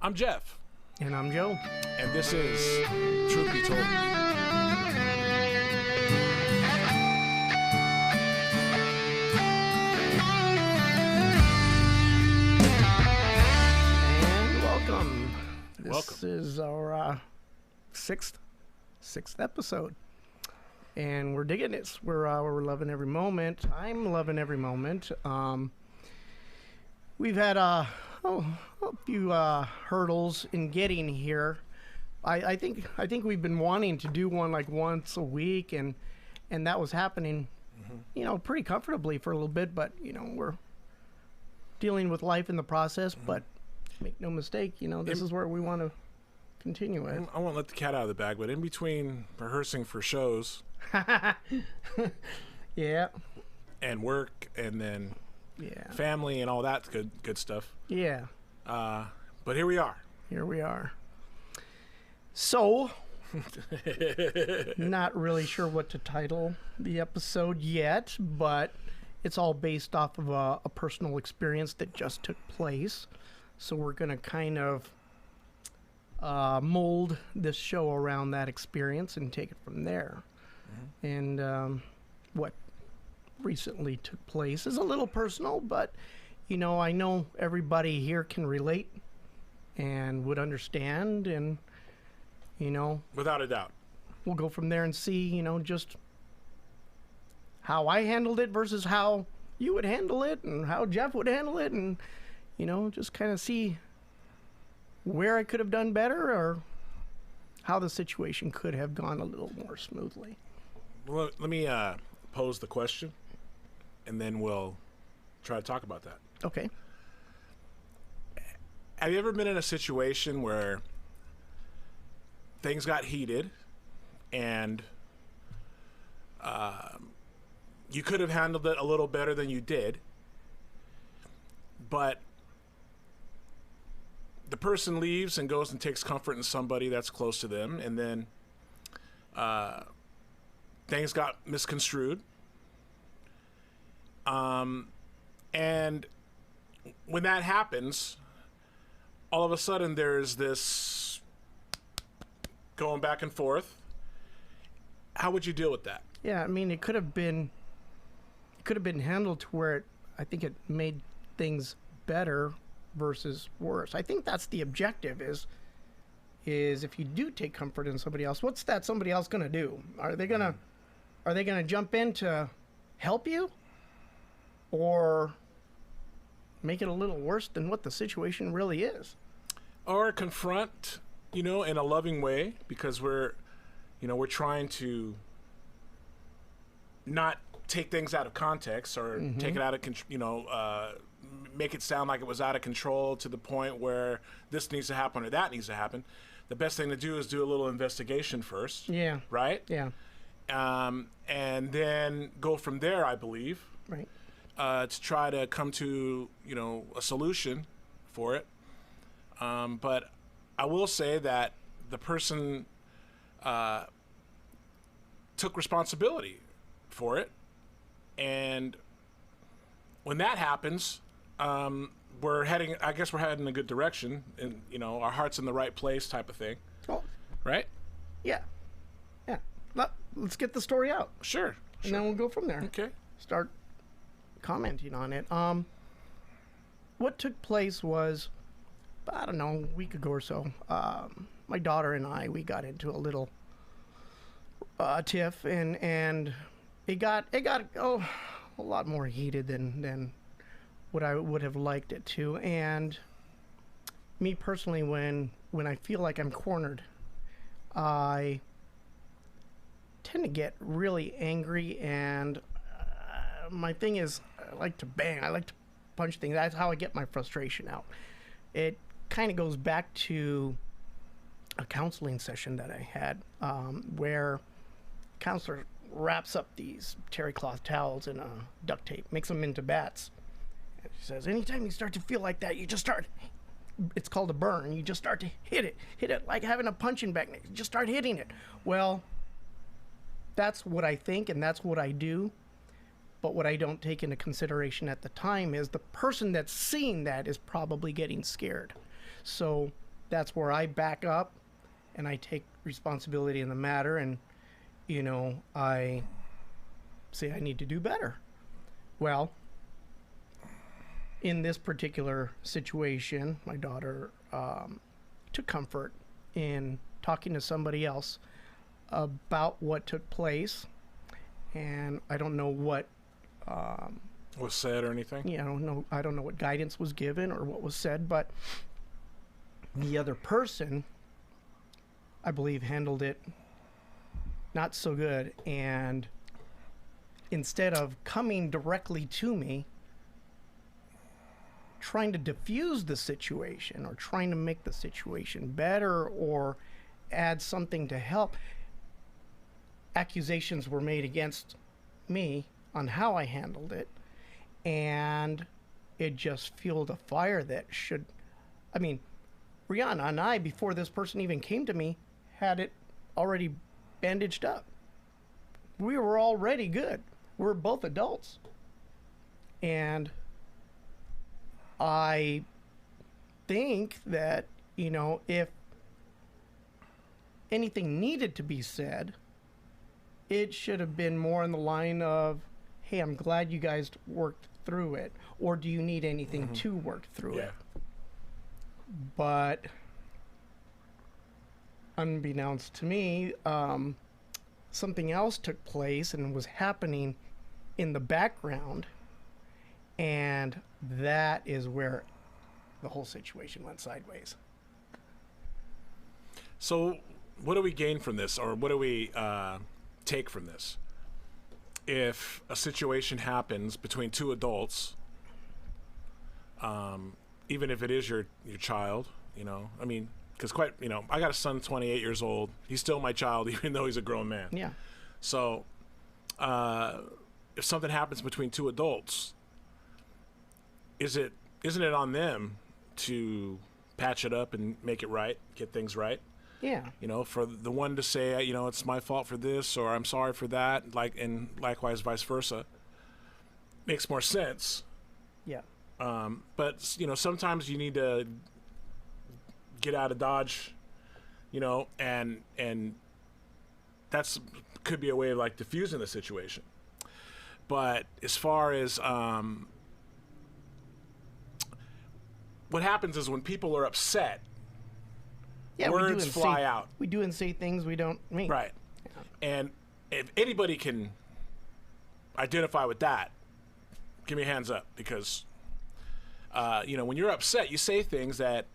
I'm Jeff. And I'm Joe. And this is Truth Be Told. And welcome. This is our sixth episode. And we're digging it. We're loving every moment. I'm loving every moment. We've had a few hurdles in getting here. I think we've been wanting to do one like once a week, and that was happening, pretty comfortably for a little bit. But we're dealing with life in the process. But make no mistake, this is where we want to continue it. I won't let the cat out of the bag, but in between rehearsing for shows, yeah, and work, and then family and all that good stuff. Yeah. But here we are. So, not really sure what to title the episode yet, but it's all based off of a personal experience that just took place. So we're going to kind of mold this show around that experience and take it from there. And what recently took place is a little personal, but I know everybody here can relate and would understand, and without a doubt, we'll go from there and see just how I handled it versus how you would handle it and how Jeff would handle it, and just kind of see where I could have done better or how the situation could have gone a little more smoothly. Well, let me pose the question, and then we'll try to talk about that. Okay. Have you ever been in a situation where things got heated and you could have handled it a little better than you did, but the person leaves and goes and takes comfort in somebody that's close to them, and then things got misconstrued. And when that happens, all of a sudden there's this going back and forth. How would you deal with that? Yeah, I mean, it could have been handled to where I think it made things better versus worse. I think that's the objective is if you do take comfort in somebody else, what's that somebody else going to do? Are they going to jump in to help you, or make it a little worse than what the situation really is? Or confront, in a loving way, because we're trying to not take things out of context or take it out of, make it sound like it was out of control to the point where this needs to happen or that needs to happen. The best thing to do is do a little investigation first. Yeah. Right? Yeah. And then go from there, I believe. Right. To try to come to, a solution for it. But I will say that the person took responsibility for it. And when that happens, we're heading in a good direction, and, our heart's in the right place type of thing. Oh. Right? Yeah. Yeah. Let's get the story out. Sure. And then we'll go from there. Okay. Start commenting on it. What took place was, I don't know, a week ago or so. My daughter and I, we got into a little tiff, and it got a lot more heated than what I would have liked it to. And me personally, when I feel like I'm cornered, I tend to get really angry, and my thing is I like to bang. I like to punch things. That's how I get my frustration out. It kind of goes back to a counseling session that I had, where a counselor wraps up these terry cloth towels in duct tape, makes them into bats. And she says, anytime you start to feel like that, you just start, it's called a burn, you just start to hit it like having a punching bag. You just start hitting it. Well, that's what I think, and that's what I do. But what I don't take into consideration at the time is the person that's seeing that is probably getting scared. So that's where I back up and I take responsibility in the matter, and I say I need to do better. Well, in this particular situation, my daughter took comfort in talking to somebody else about what took place, and I don't know what was said or anything. Yeah, I don't know what guidance was given or what was said, but the other person, I believe, handled it not so good, and instead of coming directly to me trying to diffuse the situation or trying to make the situation better or add something to help, accusations were made against me on how I handled it, and it just fueled a fire that should, Rihanna and I, before this person even came to me, had it already bandaged up. We were already good. We're both adults. And I think that, if anything needed to be said, it should have been more in the line of, hey, I'm glad you guys worked through it. Or do you need anything to work through it? But unbeknownst to me, something else took place and was happening in the background, and that is where the whole situation went sideways. So what do we gain from this, or what do we take from this? If a situation happens between two adults, even if it is your child, because I got a son 28 years old. He's still my child, even though he's a grown man. Yeah. So if something happens between two adults, isn't it on them to patch it up and make it right, get things right? Yeah. For the one to say, it's my fault for this, or I'm sorry for that, and likewise vice versa, makes more sense. Yeah. But sometimes you need to get out of Dodge, and that's could be a way of diffusing the situation. But as far as what happens is when people are upset, words fly out. We do and say things we don't mean. Right. Yeah. And if anybody can identify with that, give me a hands up, because when you're upset, you say things that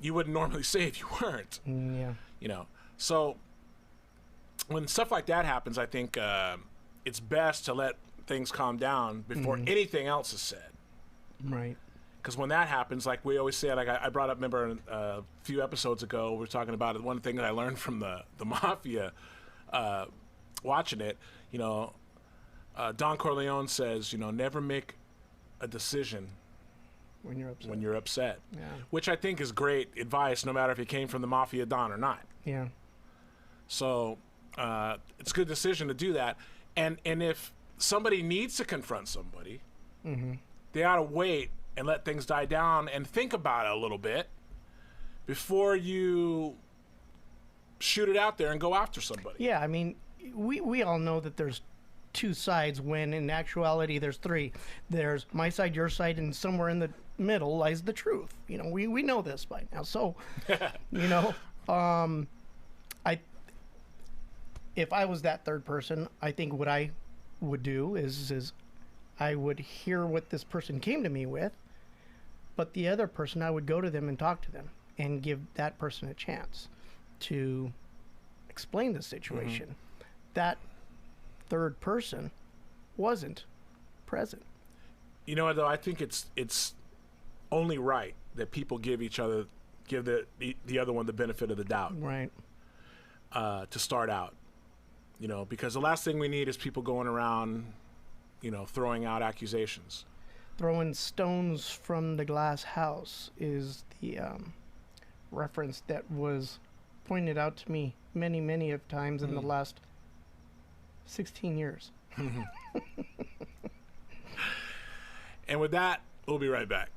you wouldn't normally say if you weren't. Yeah. So when stuff like that happens, I think it's best to let things calm down before anything else is said. Right. Because when that happens, like we always say, I brought up, remember a few episodes ago, we were talking about it. One thing that I learned from the Mafia, watching it, Don Corleone says, never make a decision when you're upset. Yeah. Which I think is great advice, no matter if it came from the Mafia Don or not. Yeah. So it's a good decision to do that. And if somebody needs to confront somebody, they ought to wait and let things die down and think about it a little bit before you shoot it out there and go after somebody. Yeah, we all know that there's two sides, when in actuality there's three. There's my side, your side, and somewhere in the middle lies the truth. We know this by now. So, if I was that third person, I think what I would do is I would hear what this person came to me with, but the other person, I would go to them and talk to them and give that person a chance to explain the situation. That third person wasn't present. Though, I think it's only right that people give the other one the benefit of the doubt. Right. To start out. Because the last thing we need is people going around, throwing out accusations. Throwing stones from the glass house is the reference that was pointed out to me many, many of times in the last 16 years. And with that, we'll be right back.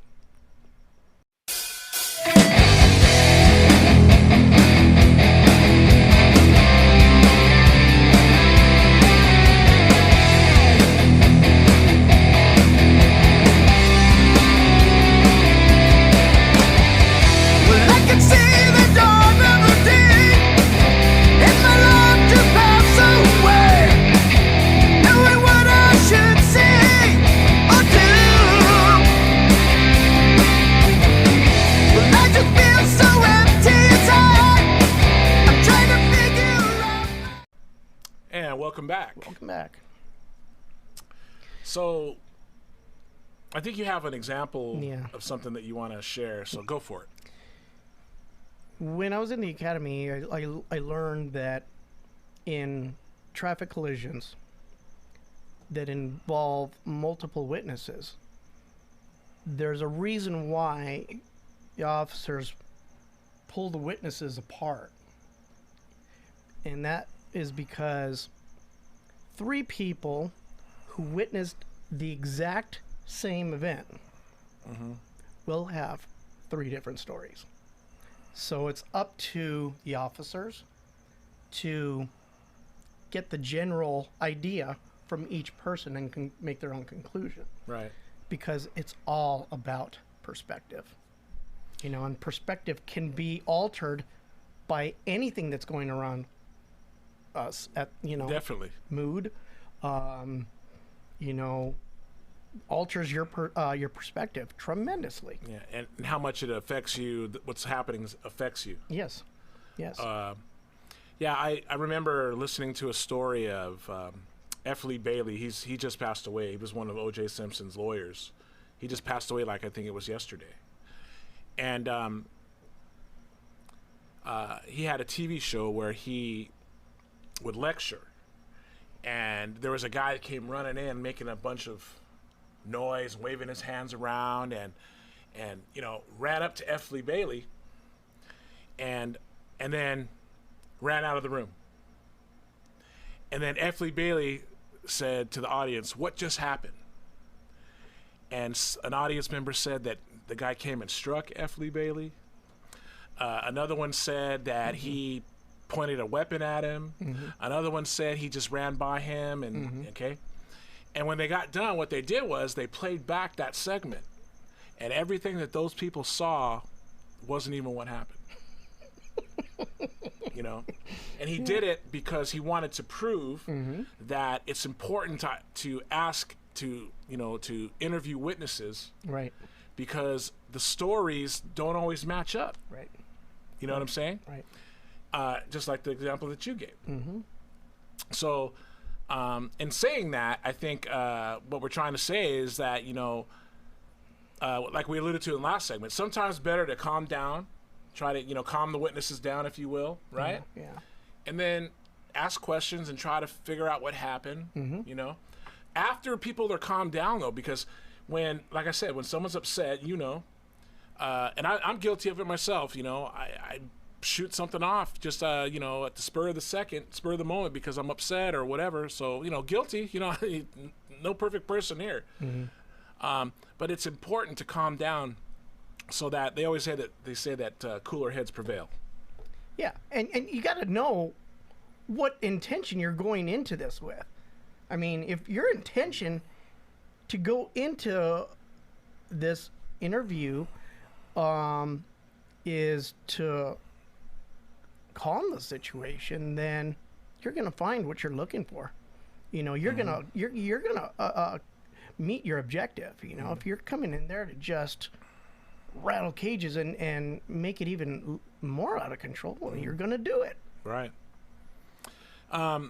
welcome back. Welcome back. So, I think you have an example Yeah. of something that you want to share, so go for it. When I was in the academy, I learned that in traffic collisions that involve multiple witnesses, there's a reason why the officers pull the witnesses apart. And that is because 3 people who witnessed the exact same event will have 3 different stories. So it's up to the officers to get the general idea from each person and make their own conclusion. Right. Because it's all about perspective. You know, and perspective can be altered by anything that's going around us at, you know, Definitely. mood, you know, alters your perspective tremendously. Yeah, and how much it affects you, what's happening affects you. Yes. Yes. Yeah, I remember listening to a story of F. Lee Bailey. He just passed away. He was one of O.J. Simpson's lawyers. He just passed away, like I think it was yesterday. And he had a TV show where he would lecture. And there was a guy that came running in making a bunch of noise, waving his hands around, and you know, ran up to F. Lee Bailey and then ran out of the room. And then F. Lee Bailey said to the audience, "What just happened?" And an audience member said that the guy came and struck F. Lee Bailey. Another one said that he pointed a weapon at him. Another one said he just ran by him, and okay. And when they got done, what they did was they played back that segment, and everything that those people saw wasn't even what happened. You know, and he did it because he wanted to prove that it's important to ask, to, you know, to interview witnesses, Right. because the stories don't always match up. Right. You know what I'm saying? Right. Just like the example that you gave. So, in saying that, I think what we're trying to say is that, you know, like we alluded to in the last segment, sometimes better to calm down, try to, you know, calm the witnesses down, if you will, right? Yeah. And then ask questions and try to figure out what happened, you know? After people are calmed down, though, because when, like I said, when someone's upset, you know, and I'm guilty of it myself, you know, I shoot something off just, you know, at the spur of the moment because I'm upset or whatever. So, you know, guilty, you know, no perfect person here. But it's important to calm down so that they always say that cooler heads prevail. Yeah. And you got to know what intention you're going into this with. I mean, if your intention to go into this interview is to calm the situation, then you're going to find what you're looking for. You know, you're gonna meet your objective. You know, if you're coming in there to just rattle cages and make it even more out of control, well, you're going to do it. Right. I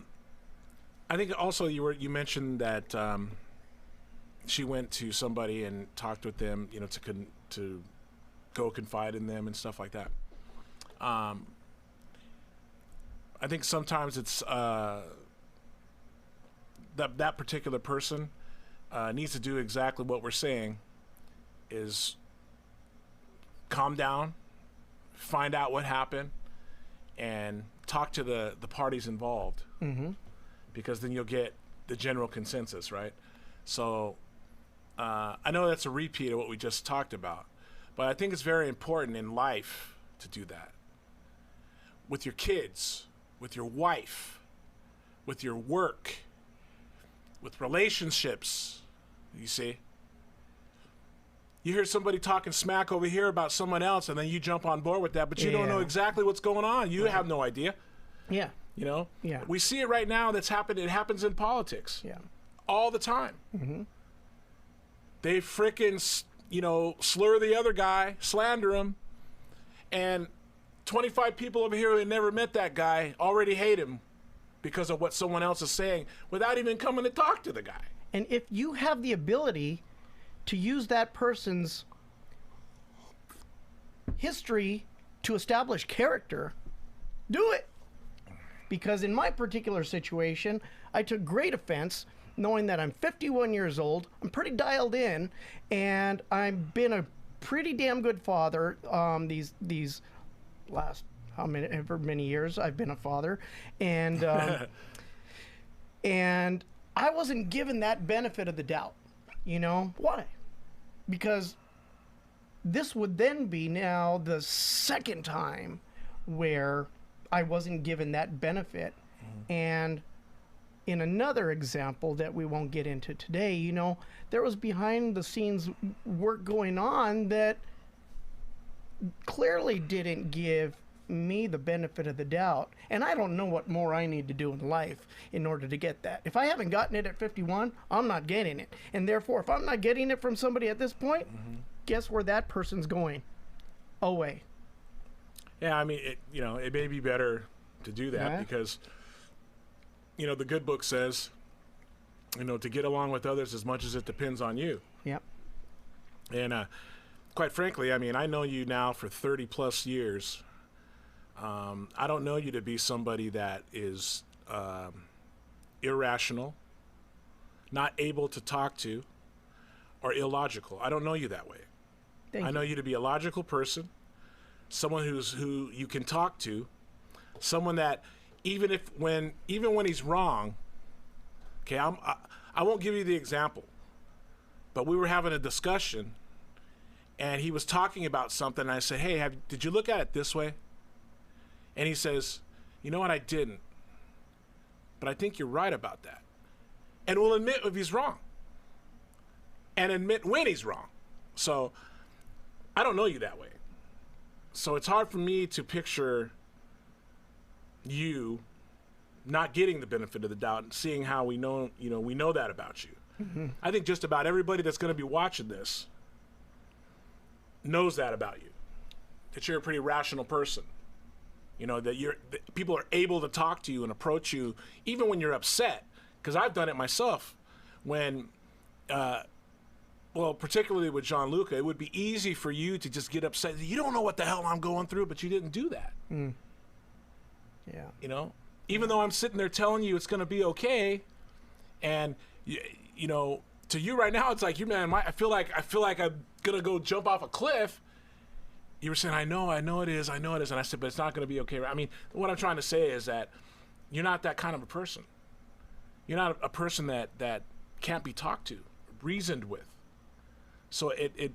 think also you mentioned that she went to somebody and talked with them, you know, to go confide in them and stuff like that. I think sometimes it's that particular person needs to do exactly what we're saying, is calm down, find out what happened, and talk to the parties involved. Because then you'll get the general consensus, right? So I know that's a repeat of what we just talked about, but I think it's very important in life to do that. With your kids, with your wife, with your work, with relationships, you see? You hear somebody talking smack over here about someone else, and then you jump on board with that, but you don't know exactly what's going on. You have no idea. Yeah. You know? Yeah. We see it right now. That's happened. It happens in politics. Yeah. All the time. They frickin', you know, slur the other guy, slander him, and 25 people over here who never met that guy already hate him because of what someone else is saying without even coming to talk to the guy. And if you have the ability to use that person's history to establish character, do it. Because in my particular situation, I took great offense knowing that I'm 51 years old, I'm pretty dialed in, and I've been a pretty damn good father these last however many years I've been a father, and and I wasn't given that benefit of the doubt. You know why? Because this would then be now the second time where I wasn't given that benefit. And in another example that we won't get into today, you know, there was behind the scenes work going on that clearly didn't give me the benefit of the doubt. And I don't know what more I need to do in life in order to get that. If I haven't gotten it at 51, I'm not getting it. And therefore, if I'm not getting it from somebody at this point, guess where that person's going? Away. Yeah, I mean, it may be better to do that because, the good book says, to get along with others as much as it depends on you. Yep. And quite frankly, I mean, I know you now for 30 plus years. I don't know you to be somebody that is irrational, not able to talk to, or illogical. I don't know you that way. I know you to be a logical person, someone who you can talk to, someone that even when he's wrong, okay, I won't give you the example, but we were having a discussion, and he was talking about something, and I said, hey, did you look at it this way? And he says, you know what, I didn't, but I think you're right about that. And we'll admit if he's wrong, and admit when he's wrong. So I don't know you that way. So it's hard for me to picture you not getting the benefit of the doubt and seeing how we know that about you. Mm-hmm. I think just about everybody that's going to be watching this knows that about you, that you're a pretty rational person. That people are able to talk to you and approach you even when you're upset. Because I've done it myself when, particularly with Gianluca, it would be easy for you to just get upset. You don't know what the hell I'm going through, but you didn't do that. Mm. Yeah. Even though I'm sitting there telling you it's going to be okay, and to you right now, it's like, I feel like I'm going to go jump off a cliff. You were saying, I know it is. And I said, but it's not going to be okay. I mean, what I'm trying to say is that you're not that kind of a person. You're not a person that can't be talked to, reasoned with. So it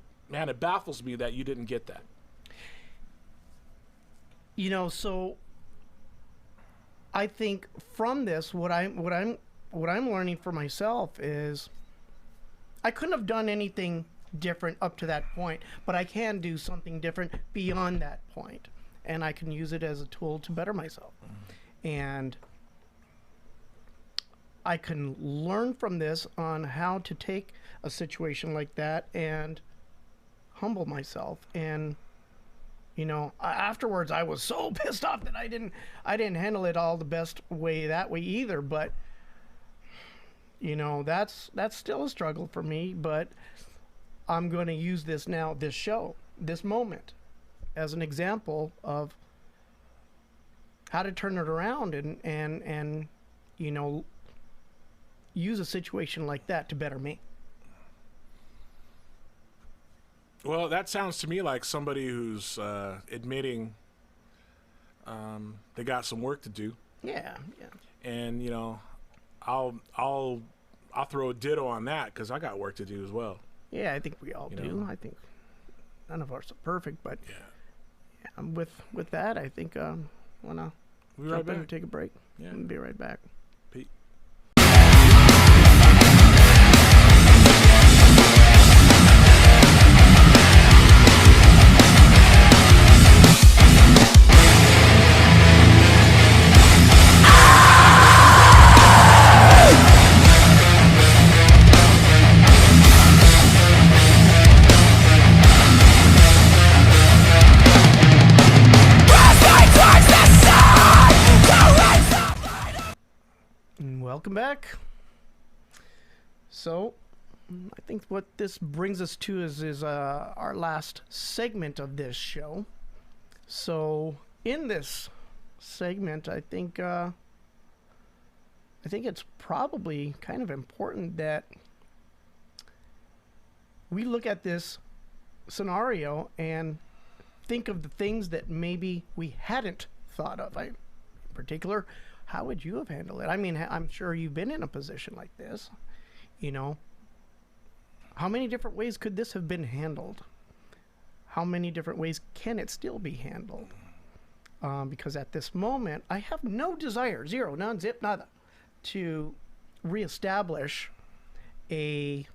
baffles me that you didn't get that. So I think from this, what I'm learning for myself is I couldn't have done anything different up to that point, but I can do something different beyond that point, and I can use it as a tool to better myself. And I can learn from this on how to take a situation like that and humble myself. And afterwards I was so pissed off that I didn't handle it all the best way that way either, but that's still a struggle for me. But I'm going to use this show, this moment, as an example of how to turn it around and use a situation like that to better me. Well, that sounds to me like somebody who's admitting they got some work to do. Yeah. And I'll throw a ditto on that because I got work to do as well. Yeah, I think we all do. I think none of us are perfect, but with that, I think I want to jump in and take a break. Yeah. And be right back. Welcome back. So, I think what this brings us to is our last segment of this show. So, in this segment, I think it's probably kind of important that we look at this scenario and think of the things that maybe we hadn't thought of. In particular, how would you have handled it? I mean, I'm sure you've been in a position like this. You know, how many different ways could this have been handled? How many different ways can it still be handled? Because at this moment, I have no desire, zero, none, zip, nada, to reestablish a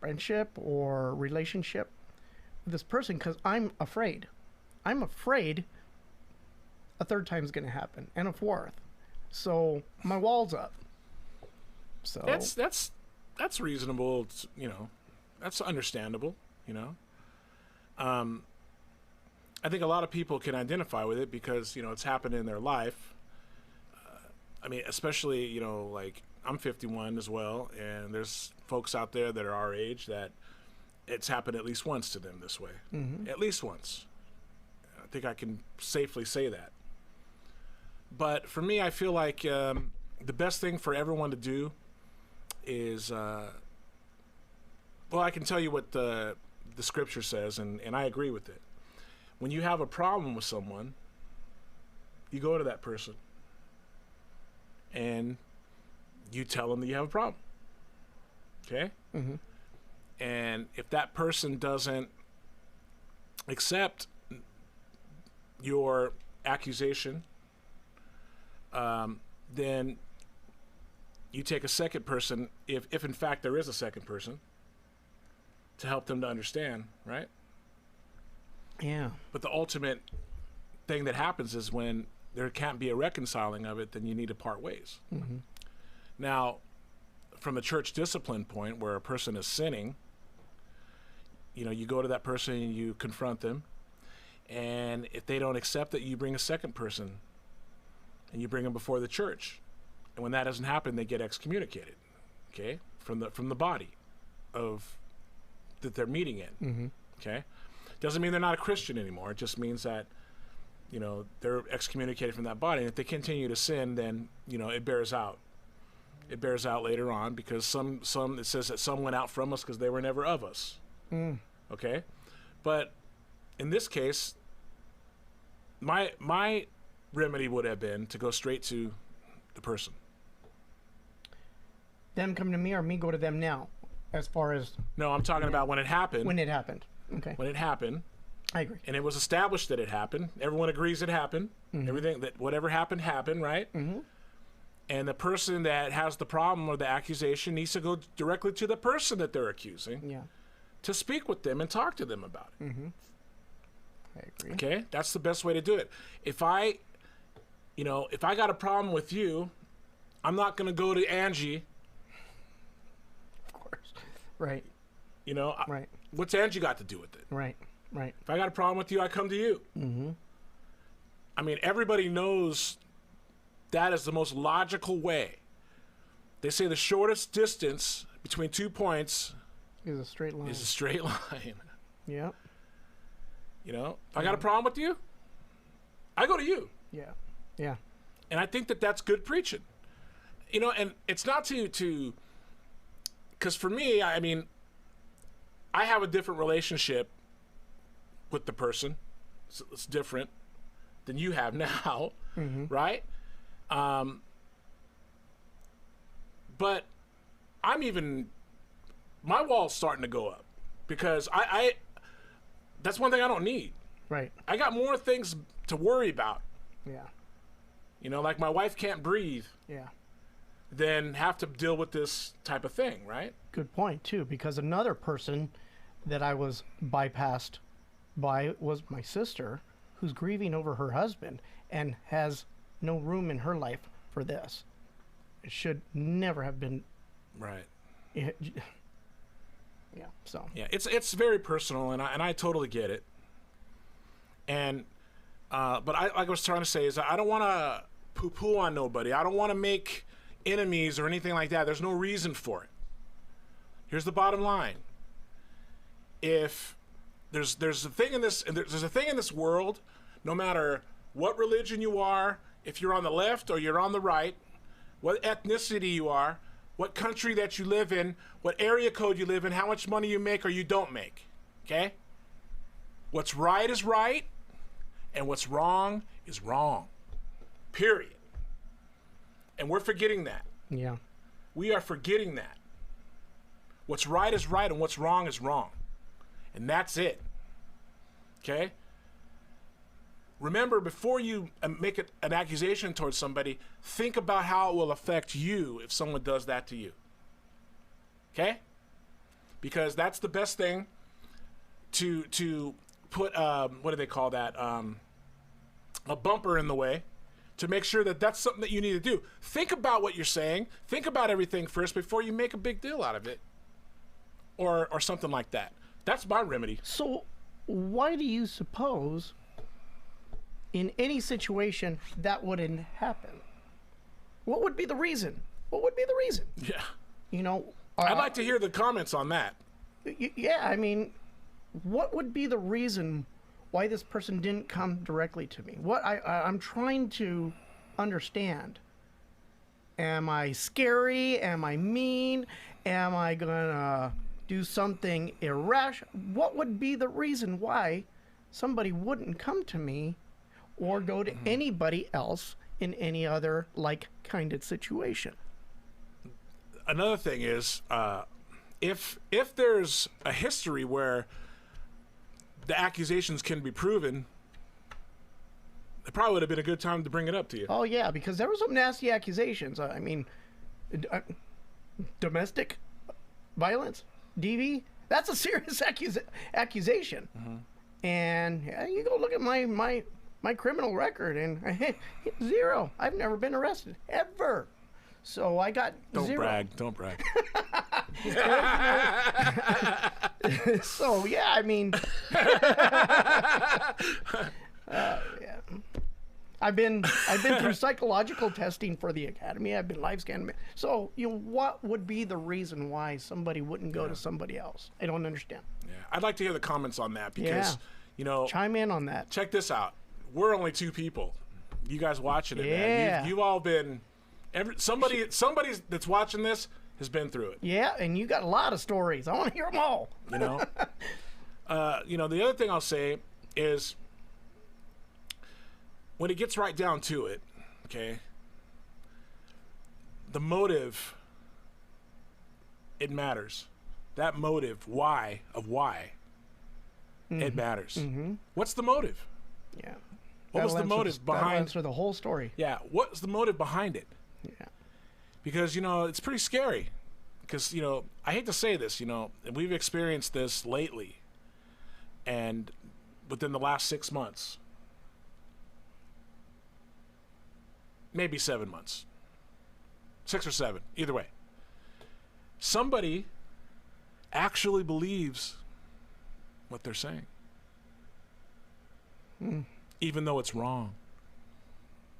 friendship or relationship with this person because I'm afraid. I'm afraid a third time's going to happen and a fourth. So my wall's up. So that's reasonable. It's, you know, that's understandable. You know, I think a lot of people can identify with it because, you know, it's happened in their life. I mean, especially, you know, like I'm 51 as well, and there's folks out there that are our age that it's happened at least once to them this way. Mm-hmm. At least once. I think I can safely say that. But for me, I feel like the best thing for everyone to do is, well, I can tell you what the scripture says, and I agree with it. When you have a problem with someone, you go to that person and you tell them that you have a problem. Okay? Mm-hmm. And if that person doesn't accept your accusation, then you take a second person, if in fact there is a second person, to help them to understand, right? Yeah. But the ultimate thing that happens is when there can't be a reconciling of it, then you need to part ways. Mm-hmm. Now, from a church discipline point where a person is sinning, you know, you go to that person and you confront them, and if they don't accept it, you bring a second person and you bring them before the church. And when that doesn't happen, they get excommunicated, okay, from the body of that they're meeting in. Mm-hmm. Okay, doesn't mean they're not a Christian anymore. It just means that, you know, they're excommunicated from that body. And if they continue to sin, then, you know, it bears out. It bears out later on because some it says that some went out from us because they were never of us. Mm. Okay, but in this case, my remedy would have been to go straight to the person. Them come to me or me go to them now, as far as... No, I'm talking about when it happened. When it happened. Okay. When it happened. I agree. And it was established that it happened. Everyone agrees it happened. Mm-hmm. Everything that whatever happened, right? Mm-hmm. And the person that has the problem or the accusation needs to go directly to the person that they're accusing. Yeah. To speak with them and talk to them about it. Mm-hmm. I agree. Okay? That's the best way to do it. If I got a problem with you, I'm not going to go to Angie. Of course. Right. You know, right. What's Angie got to do with it? Right. Right. If I got a problem with you, I come to you. Mm-hmm. I mean, everybody knows that is the most logical way. They say the shortest distance between 2 points is a straight line. Yeah. You know, if I got a problem with you, I go to you. Yeah. Yeah. And I think that that's good preaching. You know, and it's not to because for me, I mean, I have a different relationship with the person. It's different than you have now, mm-hmm. right? But my wall's starting to go up because I that's one thing I don't need. Right. I got more things to worry about. Yeah. You know, like my wife can't breathe. Yeah. Then have to deal with this type of thing, right? Good point, too, because another person that I was bypassed by was my sister, who's grieving over her husband and has no room in her life for this. It should never have been. Right. Yeah, so. Yeah, it's very personal, and I totally get it. And But like I was trying to say is I don't want to poo-poo on nobody. I don't want to make enemies or anything like that. There's no reason for it. Here's the bottom line. If there's a thing in this world, no matter what religion you are, if you're on the left or you're on the right, what ethnicity you are, what country that you live in, what area code you live in, how much money you make or you don't make. Okay? What's right is right, and what's wrong is wrong. Period. And we're forgetting that. Yeah. We are forgetting that. What's right is right, and what's wrong is wrong. And that's it. Okay? Remember, before you make an accusation towards somebody, think about how it will affect you if someone does that to you. Okay? Because that's the best thing to put, what do they call that? A bumper in the way to make sure that that's something that you need to do. Think about what you're saying. Think about everything first before you make a big deal out of it or something like that. That's my remedy. So why do you suppose in any situation that wouldn't happen? What would be the reason? What would be the reason? Yeah. You know, I'd like to hear the comments on that. Yeah, I mean, what would be the reason why this person didn't come directly to me? What I'm trying to understand. Am I scary? Am I mean? Am I gonna do something irrational? What would be the reason why somebody wouldn't come to me or go to anybody else in any other like kind of situation? Another thing is, if there's a history where the accusations can be proven, it probably would have been a good time to bring it up to you. Oh yeah, because there were some nasty accusations. I mean, domestic violence, DV. That's a serious accusation. And yeah, you go look at my criminal record, and zero. I've never been arrested ever. So I got zero. Don't brag. So yeah, I mean, yeah. I've been through psychological testing for the academy. I've been live scanning. So what would be the reason why somebody wouldn't go to somebody else? I don't understand. Yeah, I'd like to hear the comments on that because chime in on that. Check this out. We're only two people. You guys watching it, Yeah. man. You've all been. Somebody that's watching this has been through it. Yeah, and you got a lot of stories. I want to hear them all. You know. The other thing I'll say is when it gets right down to it, okay. The motive. It matters. That motive, why, it matters. What's the motive? Yeah. What was the motive behind? That'll answer the whole story. Yeah. What's the motive behind it? Yeah. Because it's pretty scary. Because I hate to say this, we've experienced this lately, and within the last 6 months, maybe 7 months, 6 or 7, either way. Somebody actually believes what they're saying, even though it's wrong.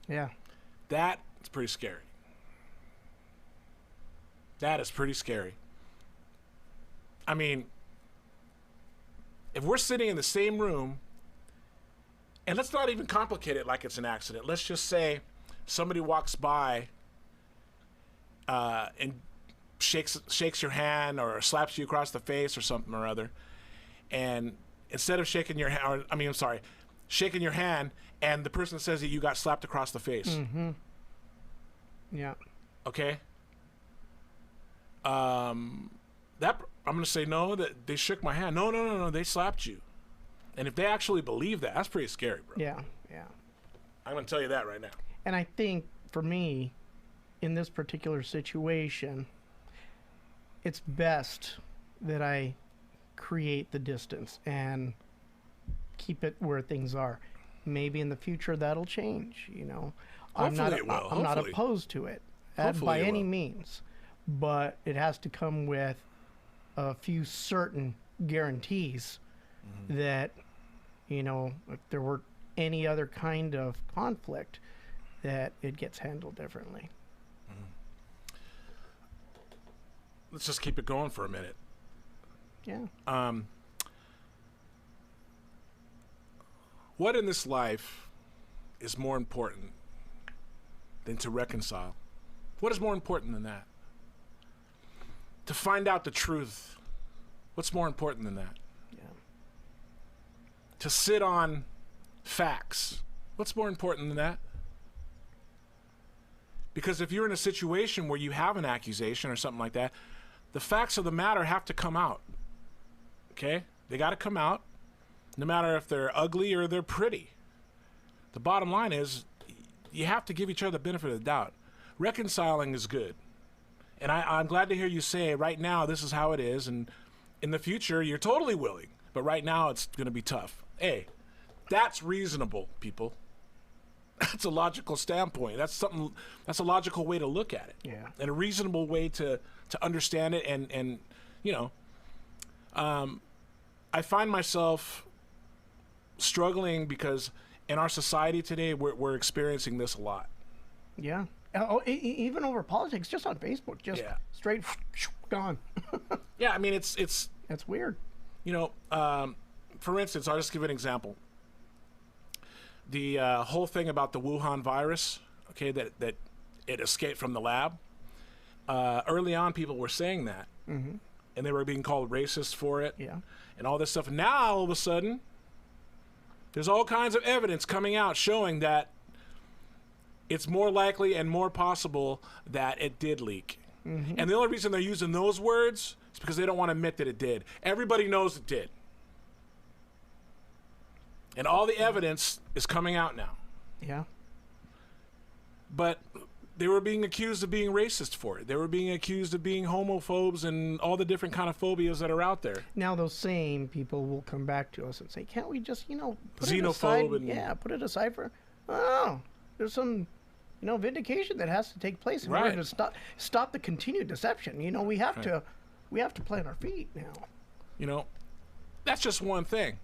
Yeah. That's pretty scary. That is pretty scary. I mean, if we're sitting in the same room, and let's not even complicate it like it's an accident. Let's just say somebody walks by and shakes your hand or slaps you across the face or something or other, and instead of shaking your hand, shaking your hand, and the person says that you got slapped across the face. Yeah. Okay. That I'm gonna say no. That they shook my hand. No. They slapped you. And if they actually believe that, that's pretty scary, bro. Yeah. I'm gonna tell you that right now. And I think for me, in this particular situation, it's best that I create the distance and keep it where things are. Maybe in the future that'll change. I'm not opposed to it by any means, but it has to come with a few certain guarantees that if there were any other kind of conflict, that it gets handled differently. Let's just keep it going for a minute. Yeah. What in this life is more important than to reconcile? What is more important than that? To find out the truth. What's more important than that? Yeah. To sit on facts. What's more important than that? Because if you're in a situation where you have an accusation or something like that, the facts of the matter have to come out. Okay? They got to come out, no matter if they're ugly or they're pretty. The bottom line is, you have to give each other the benefit of the doubt. Reconciling is good. And I'm glad to hear you say, right now, this is how it is, and in the future, you're totally willing. But right now, it's going to be tough. Hey, that's reasonable, people. That's a logical standpoint. That's a logical way to look at it. Yeah. And a reasonable way to understand it. And you know, I find myself struggling because in our society today, we're experiencing this a lot. Yeah. Even over politics, just on Facebook, just straight gone. Yeah, I mean, it's That's weird. You know, for instance, I'll just give an example. The whole thing about the Wuhan virus, okay, that it escaped from the lab. Early on, people were saying that, and they were being called racist for it, and all this stuff. And now, all of a sudden, there's all kinds of evidence coming out showing that it's more likely and more possible that it did leak. And the only reason they're using those words is because they don't want to admit that it did. Everybody knows it did. And all the evidence is coming out now. Yeah. But they were being accused of being racist for it. They were being accused of being homophobes and all the different kind of phobias that are out there. Now those same people will come back to us and say, can't we just, put it Xenophobe aside? and- Yeah, put it aside for, oh, there's some, vindication that has to take place in order Right. to stop the continued deception. We have to plant our feet now. That's just one thing.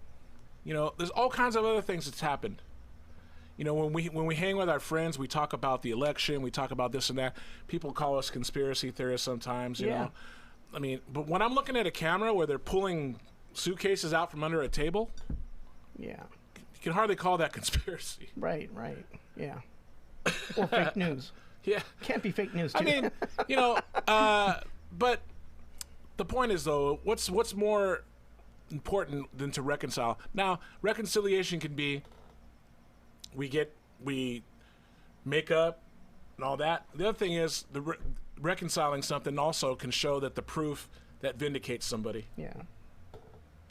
There's all kinds of other things that's happened. When we hang with our friends, we talk about the election, we talk about this and that. People call us conspiracy theorists sometimes, you know. I mean, but when I'm looking at a camera where they're pulling suitcases out from under a table, Yeah. you can hardly call that conspiracy. Right. Yeah. Or fake news. Yeah. Can't be fake news, too. I mean, but the point is, though, what's more important than to reconcile? Now, reconciliation can be we make up and all that. The other thing is reconciling something also can show that the proof that vindicates somebody. Yeah.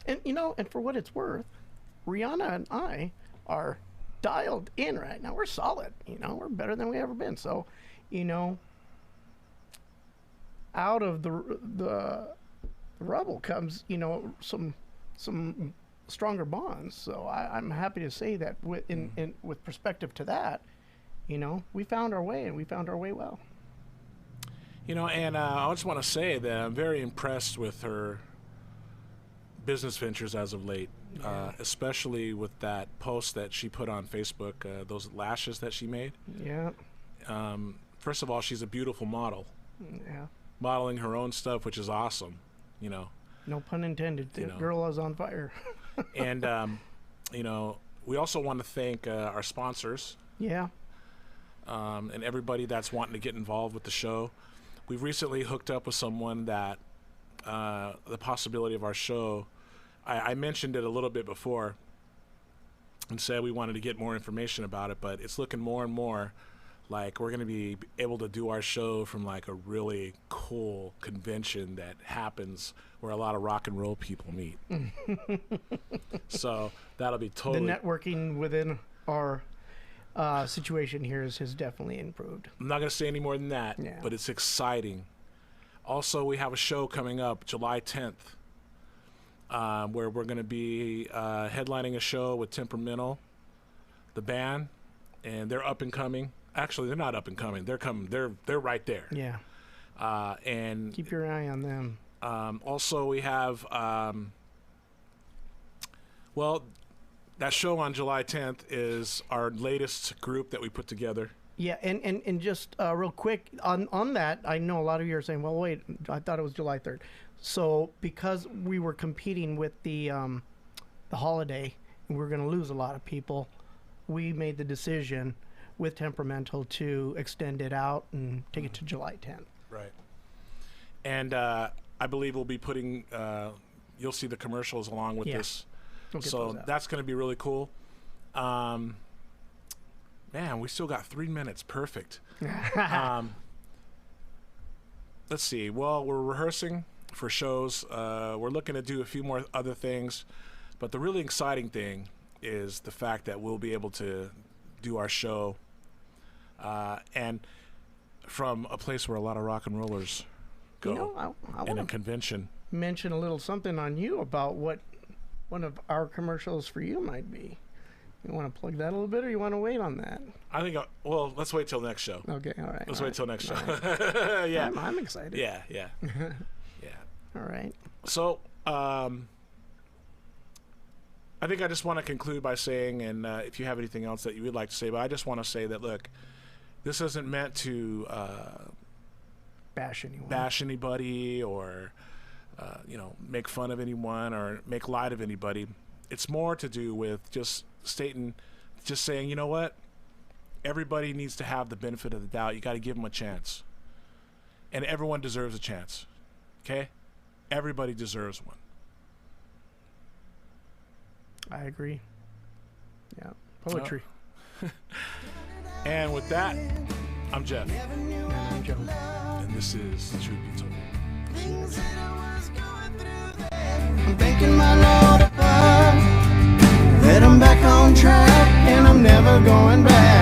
And, and for what it's worth, Rihanna and I are dialed in right now. We're solid. We're better than we ever been. So, out of the rubble comes, some stronger bonds. So I'm happy to say that with perspective to that, we found our way, and we found our way well. And I just want to say that I'm very impressed with her business ventures as of late, especially with that post that she put on Facebook, those lashes that she made. Yeah. First of all, she's a beautiful model, Yeah. modeling her own stuff, which is awesome, No pun intended. The girl is on fire. And, we also want to thank our sponsors. Yeah. And everybody that's wanting to get involved with the show. We've recently hooked up with someone that the possibility of our show, I mentioned it a little bit before and said we wanted to get more information about it, but it's looking more and more like we're going to be able to do our show from like a really cool convention that happens where a lot of rock and roll people meet. So that'll be totally... The networking within our situation here has definitely improved. I'm not going to say any more than that, Yeah. but it's exciting. Also, we have a show coming up July 10th where we're going to be headlining a show with Temperamental, the band, and they're up and coming. Actually, they're not up and coming. They're coming. They're right there. Yeah. And Keep your eye on them. also we have that show on July 10th is our latest group that we put together. Yeah, and just real quick on that, I know a lot of you are saying, well, wait, I thought it was July 3rd. So because we were competing with the holiday, and we were going to lose a lot of people, we made the decision with Temperamental to extend it out and take it to July 10th. Right. And I believe we'll be putting, you'll see the commercials along with this. So that's going to be really cool. Man, we still got 3 minutes. Perfect. Let's see. Well, we're rehearsing for shows. We're looking to do a few more other things. But the really exciting thing is the fact that we'll be able to do our show and from a place where a lot of rock and rollers go, you know, I in a convention. Mention a little something on you about what one of our commercials for you might be. You want to plug that a little bit, or you want to wait on that? I think, well, let's wait till next show. Okay, all right. Let's wait till next show. Right. Yeah. I'm excited. Yeah. Yeah. All right. So, I think I just want to conclude by saying, and if you have anything else that you would like to say, but I just want to say that, look, this isn't meant to bash anyone. Bash anybody or, make fun of anyone or make light of anybody. It's more to do with just saying, you know what? Everybody needs to have the benefit of the doubt. You got to give them a chance. And everyone deserves a chance. Okay? Everybody deserves one. I agree. Yeah. Poetry. And with that, I'm Jeff. And I'm Joe. And this is Truth Be Told. I'm thanking my Lord above that I'm back on track and I'm never going back.